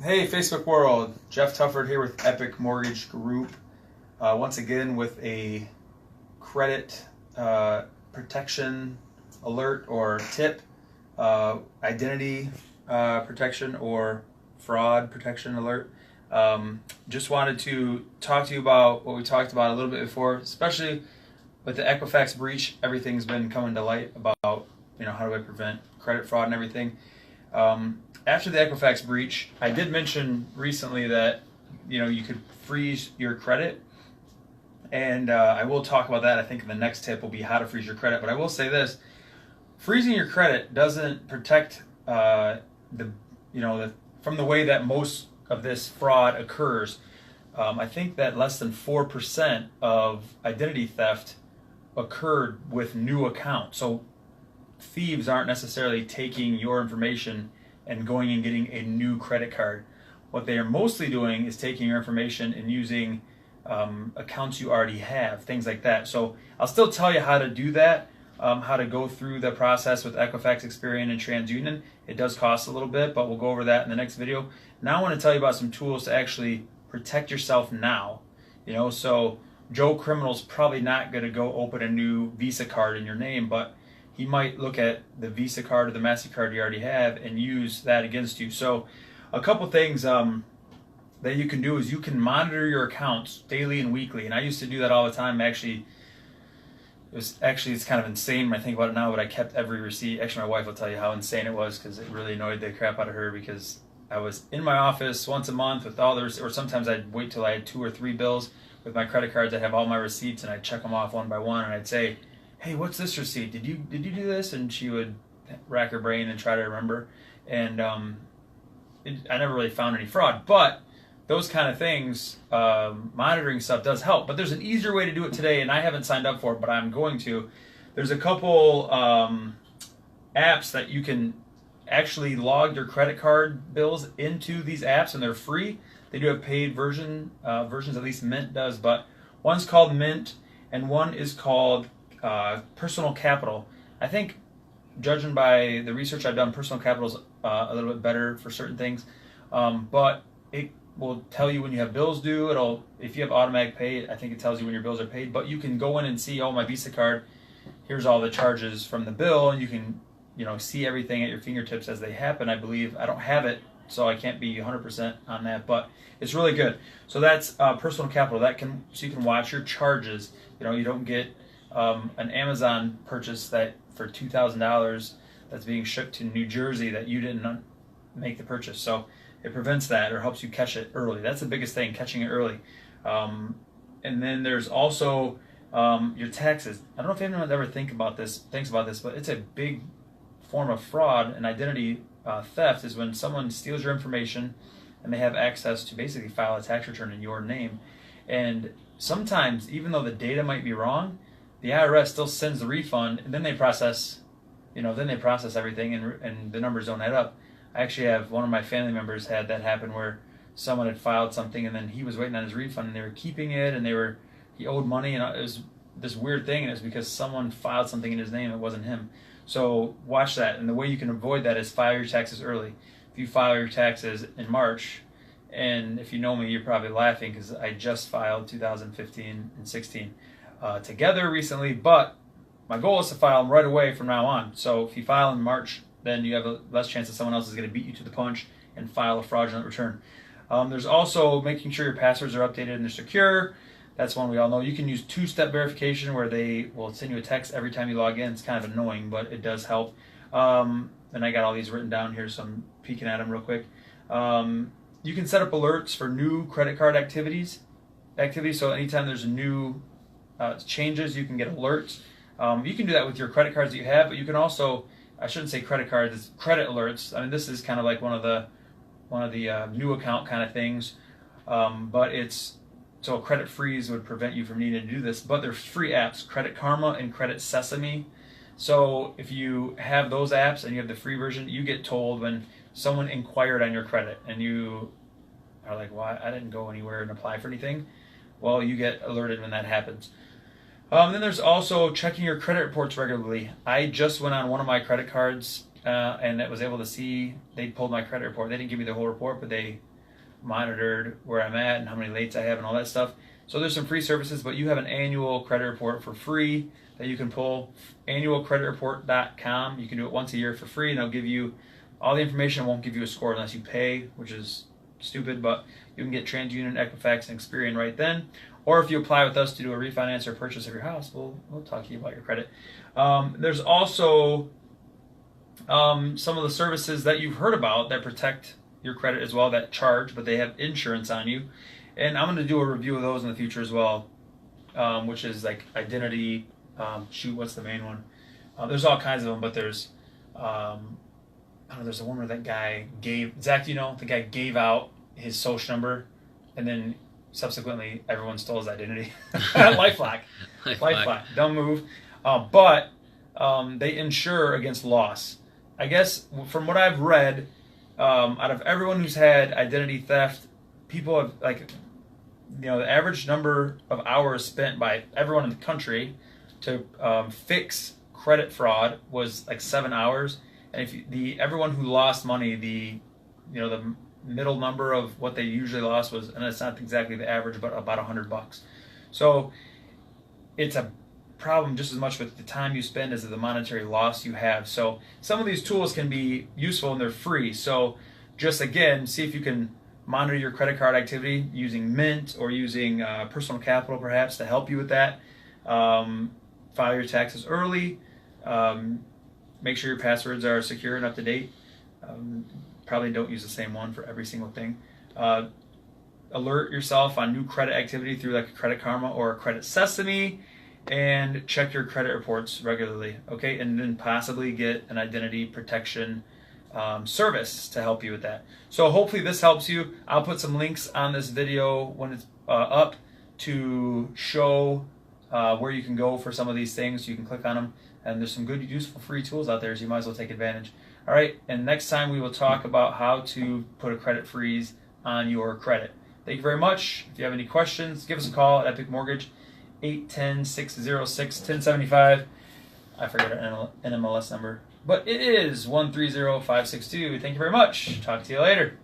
Hey, Facebook world. Jeff Tufford here with Epic Mortgage Group. Once again with a credit protection alert or tip, identity protection or fraud protection alert. Just wanted to talk to you about what we talked about a little bit before, especially with the Equifax breach. Everything's been coming to light about how do I prevent credit fraud and everything. After the Equifax breach, I did mention recently that you could freeze your credit, and I will talk about that. I think the next tip will be how to freeze your credit. But I will say this: freezing your credit doesn't protect from the way that most of this fraud occurs. I think that less than 4% of identity theft occurred with new accounts. So thieves aren't necessarily taking your information and going and getting a new credit card. What they are mostly doing is taking your information and using accounts you already have, things like that. So I'll still tell you how to do that, how to go through the process with Equifax, Experian, and TransUnion. It does cost a little bit, but we'll go over that in the next video. Now I want to tell you about some tools to actually protect yourself now. So Joe Criminal's probably not going to go open a new Visa card in your name, but he might look at the Visa card or the MasterCard you already have and use that against you. So a couple things that you can do is you can monitor your accounts daily and weekly. And I used to do that all the time. It's kind of insane when I think about it now, but I kept every receipt. Actually, my wife will tell you how insane it was because it really annoyed the crap out of her, because I was in my office once a month with all the receipts, or sometimes I'd wait till I had 2 or 3 bills with my credit cards. I'd have all my receipts and I'd check them off one by one, and I'd say, hey, what's this receipt? Did you do this? And she would rack her brain and try to remember. And I never really found any fraud. But those kind of things, monitoring stuff does help. But there's an easier way to do it today, and I haven't signed up for it, but I'm going to. There's a couple apps that you can actually log your credit card bills into these apps, and they're free. They do have paid versions, at least Mint does. But one's called Mint, and one is called Personal Capital. I think, judging by the research I've done, Personal Capital is a little bit better for certain things, but it will tell you when you have bills due. If you have automatic pay, I think it tells you when your bills are paid. But you can go in and see, oh, my Visa card, here's all the charges from the bill, and you can see everything at your fingertips as they happen. I believe I don't have it, so I can't be 100% on that, but it's really good. So that's Personal Capital. So you can watch your charges. You don't get an Amazon purchase that for $2,000 that's being shipped to New Jersey that you didn't make the purchase. So it prevents that, or helps you catch it early. That's the biggest thing, catching it early. And then there's also your taxes. I don't know if anyone ever thinks about this, but it's a big form of fraud and identity theft is when someone steals your information and they have access to basically file a tax return in your name. And sometimes, even though the data might be wrong, the IRS still sends the refund, and then they process, everything, and the numbers don't add up. I actually have one of my family members had that happen where someone had filed something, and then he was waiting on his refund, and they were keeping it, and he owed money, and it was this weird thing, and it was because someone filed something in his name, it wasn't him. So watch that, and the way you can avoid that is file your taxes early. If you file your taxes in March, and if you know me, you're probably laughing because I just filed 2015 and 16 together recently, but my goal is to file them right away from now on. So if you file in March, then you have a less chance that someone else is going to beat you to the punch and file a fraudulent return. There's also making sure your passwords are updated and they're secure. That's one we all know. You can use 2-step verification where they will send you a text every time you log in. It's kind of annoying, but it does help. And I got all these written down here, so I'm peeking at them real quick. You can set up alerts for new credit card activities. So anytime there's a new changes, you can get alerts. You can do that with your credit cards that you have, but you can also, I shouldn't say credit cards, it's credit alerts. I mean, this is kind of like one of the new account kind of things, but so a credit freeze would prevent you from needing to do this. But there's free apps, Credit Karma and Credit Sesame. So if you have those apps and you have the free version, you get told when someone inquired on your credit and you are like, well, I didn't go anywhere and apply for anything. Well, you get alerted when that happens. Then there's also checking your credit reports regularly. I just went on one of my credit cards and I was able to see they pulled my credit report. They didn't give me the whole report, but they monitored where I'm at and how many lates I have and all that stuff. So there's some free services, but you have an annual credit report for free that you can pull. Annualcreditreport.com. You can do it once a year for free, and it'll give you all the information. It won't give you a score unless you pay, which is stupid, but you can get TransUnion, Equifax, and Experian right then. Or if you apply with us to do a refinance or purchase of your house, we'll talk to you about your credit. There's also some of the services that you've heard about that protect your credit as well, that charge, but they have insurance on you. And I'm going to do a review of those in the future as well, which is like identity. What's the main one? There's all kinds of them, but there's, I don't know, there's the one where that guy gave, Zach, do you know, the guy gave out his social number and then subsequently everyone stole his identity. LifeLock. LifeLock. Dumb move. But they insure against loss. I guess from what I've read, out of everyone who's had identity theft, people have, like, the average number of hours spent by everyone in the country to fix credit fraud was like 7 hours. And if everyone who lost money, the middle number of what they usually lost was, and it's not exactly the average, but about $100. So it's a problem just as much with the time you spend as the monetary loss you have. So some of these tools can be useful and they're free. So just again, see if you can monitor your credit card activity using Mint or using Personal Capital perhaps to help you with that. File your taxes early. Make sure your passwords are secure and up to date. Probably don't use the same one for every single thing. Alert yourself on new credit activity through like a Credit Karma or a Credit Sesame, and check your credit reports regularly, okay? And then possibly get an identity protection service to help you with that. So hopefully this helps you. I'll put some links on this video when it's up to show where you can go for some of these things. You can click on them, and there's some good, useful, free tools out there, so you might as well take advantage. All right, and next time we will talk about how to put a credit freeze on your credit. Thank you very much. If you have any questions, give us a call at Epic Mortgage, 810-606-1075. I forget our NMLS number, but it is 130562. Thank you very much. Talk to you later.